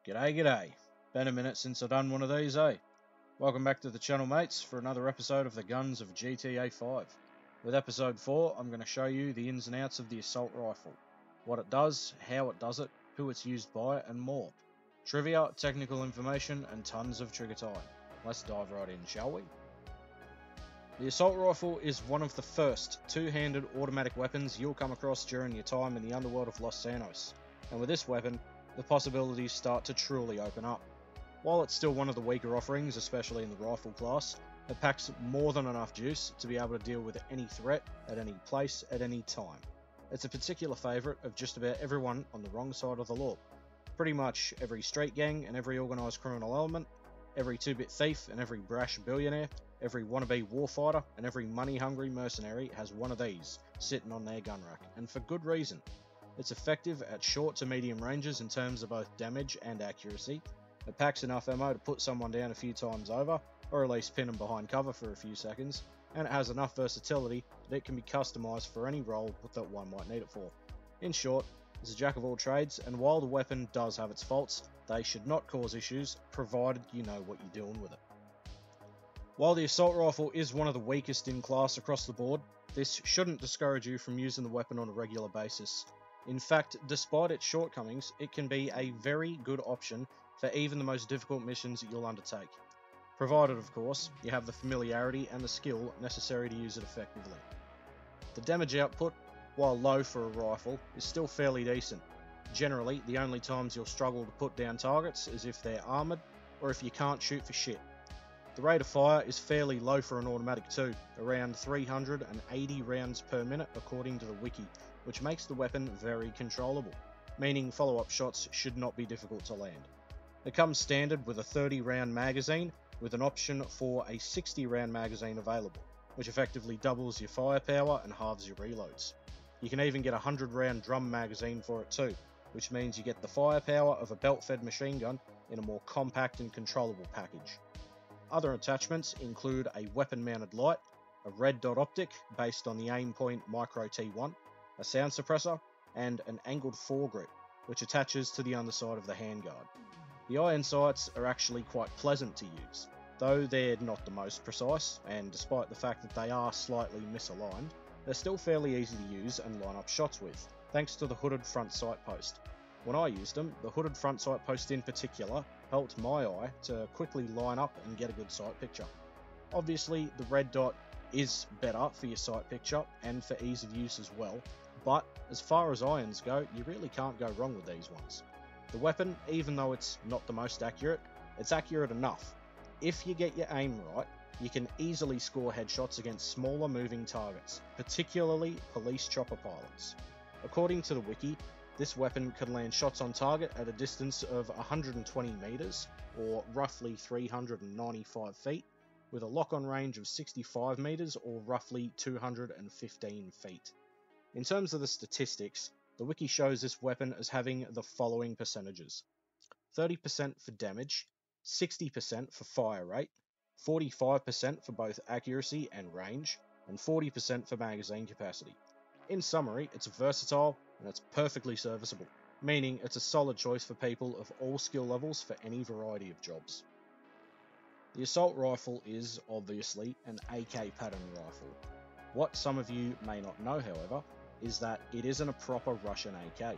G'day, g'day. Been a minute since I've done one of these, eh? Welcome back to the channel, mates, for another episode of the Guns of GTA 5. With episode 4, I'm going to show you the ins and outs of the assault rifle. What it does, how it does it, who it's used by, and more. Trivia, technical information, and tons of trigger time. Let's dive right in, shall we? The assault rifle is one of the first two-handed automatic weapons you'll come across during your time in the underworld of Los Santos. And with this weapon, the possibilities start to truly open up. While it's still one of the weaker offerings, especially in the rifle class, it packs more than enough juice to be able to deal with any threat, at any place, at any time. It's a particular favourite of just about everyone on the wrong side of the law. Pretty much every street gang and every organised criminal element, every two-bit thief and every brash billionaire, every wannabe warfighter and every money-hungry mercenary has one of these sitting on their gun rack, and for good reason. It's effective at short to medium ranges in terms of both damage and accuracy. It packs enough ammo to put someone down a few times over, or at least pin them behind cover for a few seconds, and it has enough versatility that it can be customised for any role that one might need it for. In short, it's a jack of all trades, and while the weapon does have its faults, they should not cause issues, provided you know what you're doing with it. While the assault rifle is one of the weakest in class across the board, this shouldn't discourage you from using the weapon on a regular basis. In fact, despite its shortcomings, it can be a very good option for even the most difficult missions that you'll undertake. Provided, of course, you have the familiarity and the skill necessary to use it effectively. The damage output, while low for a rifle, is still fairly decent. Generally, the only times you'll struggle to put down targets is if they're armoured, or if you can't shoot for shit. The rate of fire is fairly low for an automatic too, around 380 rounds per minute according to the wiki, which makes the weapon very controllable, meaning follow-up shots should not be difficult to land. It comes standard with a 30 round magazine, with an option for a 60 round magazine available, which effectively doubles your firepower and halves your reloads. You can even get a 100 round drum magazine for it too, which means you get the firepower of a belt-fed machine gun in a more compact and controllable package. Other attachments include a weapon-mounted light, a red dot optic based on the Aimpoint Micro T1, a sound suppressor, and an angled foregrip, which attaches to the underside of the handguard. The iron sights are actually quite pleasant to use, though they're not the most precise, and despite the fact that they are slightly misaligned, they're still fairly easy to use and line up shots with, thanks to the hooded front sight post. When I used them, the hooded front sight post in particular helped my eye to quickly line up and get a good sight picture. Obviously, the red dot is better for your sight picture and for ease of use as well, but as far as irons go, you really can't go wrong with these ones. The weapon, even though it's not the most accurate, it's accurate enough. If you get your aim right, you can easily score headshots against smaller moving targets, particularly police chopper pilots. According to the wiki, this weapon can land shots on target at a distance of 120 meters, or roughly 395 feet, with a lock-on range of 65 meters, or roughly 215 feet. In terms of the statistics, the wiki shows this weapon as having the following percentages: 30% for damage, 60% for fire rate, 45% for both accuracy and range, and 40% for magazine capacity. In summary, it's versatile and it's perfectly serviceable, meaning it's a solid choice for people of all skill levels for any variety of jobs. The assault rifle is, obviously, an AK pattern rifle. What some of you may not know, however, is that it isn't a proper Russian AK.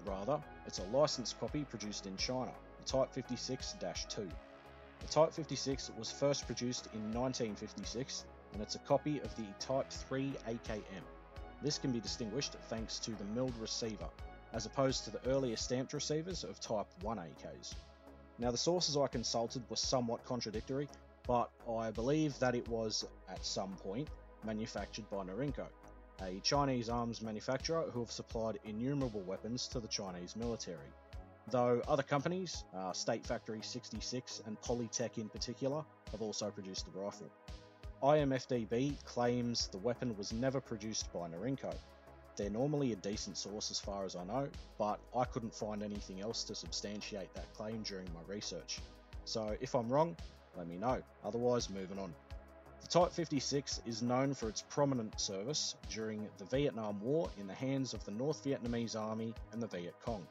Rather, it's a licensed copy produced in China, the Type 56-2. The Type 56 was first produced in 1956, and it's a copy of the Type 3 AKM. This can be distinguished thanks to the milled receiver, as opposed to the earlier stamped receivers of Type 1 AKs. Now, the sources I consulted were somewhat contradictory, but I believe that it was, at some point, manufactured by Norinco, a Chinese arms manufacturer who have supplied innumerable weapons to the Chinese military. Though other companies, State Factory 66 and Polytech in particular, have also produced the rifle. IMFDB claims the weapon was never produced by Norinco. They're normally a decent source as far as I know, but I couldn't find anything else to substantiate that claim during my research. So if I'm wrong, let me know, otherwise moving on. The Type 56 is known for its prominent service during the Vietnam War in the hands of the North Vietnamese Army and the Viet Cong.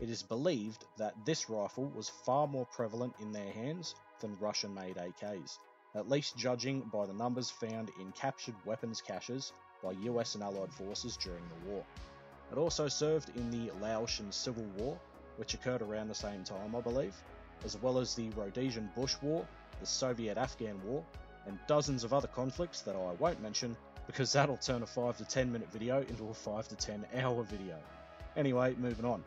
It is believed that this rifle was far more prevalent in their hands than Russian-made AKs, at least judging by the numbers found in captured weapons caches by US and Allied forces during the war. It also served in the Laotian Civil War, which occurred around the same time, I believe, as well as the Rhodesian Bush War, the Soviet-Afghan War, and dozens of other conflicts that I won't mention because that'll turn a 5 to 10 minute video into a 5 to 10 hour video. Anyway, moving on.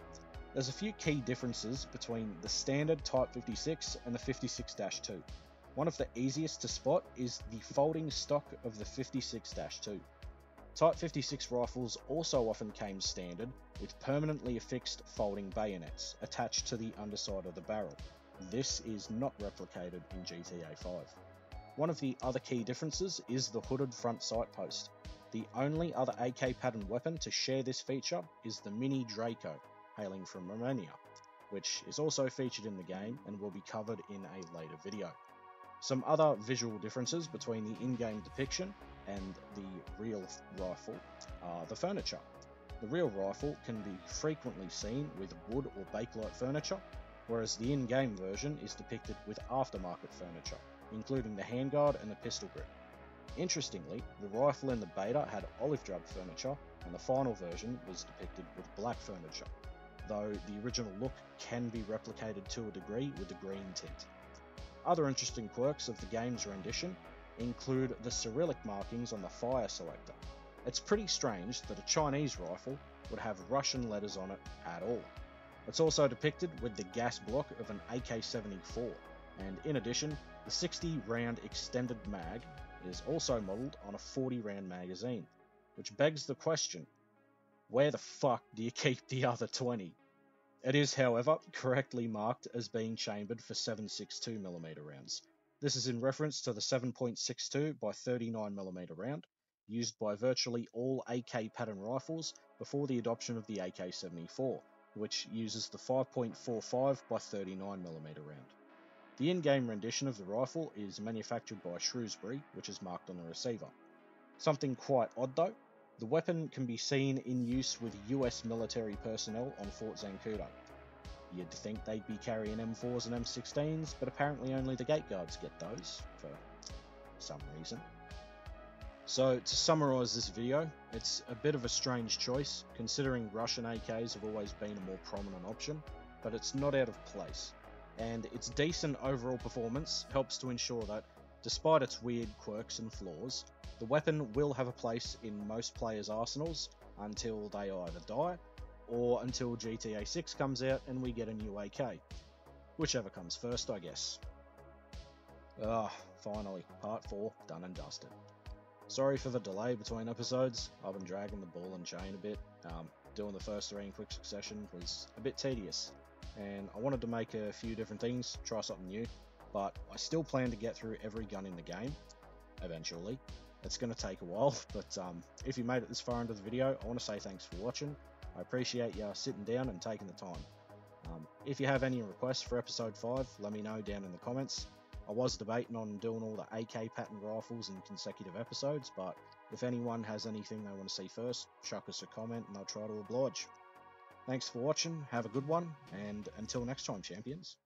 There's a few key differences between the standard Type 56 and the 56-2. One of the easiest to spot is the folding stock of the 56-2. Type 56 rifles also often came standard with permanently affixed folding bayonets attached to the underside of the barrel. This is not replicated in GTA 5. One of the other key differences is the hooded front sight post. The only other AK pattern weapon to share this feature is the Mini Draco, hailing from Romania, which is also featured in the game and will be covered in a later video. Some other visual differences between the in-game depiction and the real rifle are the furniture. The real rifle can be frequently seen with wood or bakelite furniture, whereas the in-game version is depicted with aftermarket furniture, including the handguard and the pistol grip. Interestingly, the rifle in the beta had olive drab furniture, and the final version was depicted with black furniture, though the original look can be replicated to a degree with the green tint. Other interesting quirks of the game's rendition include the Cyrillic markings on the fire selector. It's pretty strange that a Chinese rifle would have Russian letters on it at all. It's also depicted with the gas block of an AK-74, and in addition, the 60 round extended mag is also modelled on a 40 round magazine, which begs the question, where the fuck do you keep the other 20? It is, however, correctly marked as being chambered for 7.62mm rounds. This is in reference to the 7.62 by 39mm round, used by virtually all AK pattern rifles before the adoption of the AK-74, which uses the 5.45 by 39mm round. The in-game rendition of the rifle is manufactured by Shrewsbury, which is marked on the receiver. Something quite odd though, the weapon can be seen in use with US military personnel on Fort Zancudo. You'd think they'd be carrying M4s and M16s, but apparently only the gate guards get those, for some reason. So, to summarise this video, it's a bit of a strange choice, considering Russian AKs have always been a more prominent option, but it's not out of place. And its decent overall performance helps to ensure that, despite its weird quirks and flaws, the weapon will have a place in most players' arsenals until they either die, or until GTA 6 comes out and we get a new AK. Whichever comes first, I guess. Finally, part 4 done and dusted. Sorry for the delay between episodes, I've been dragging the ball and chain a bit. Doing the first 3 in quick succession was a bit tedious, and I wanted to make a few different things, try something new, but I still plan to get through every gun in the game, eventually. It's going to take a while, but if you made it this far into the video, I want to say thanks for watching. I appreciate you sitting down and taking the time. If you have any requests for episode 5, let me know down in the comments. I was debating on doing all the AK pattern rifles in consecutive episodes, but if anyone has anything they want to see first, chuck us a comment and I'll try to oblige. Thanks for watching, have a good one, and until next time, champions.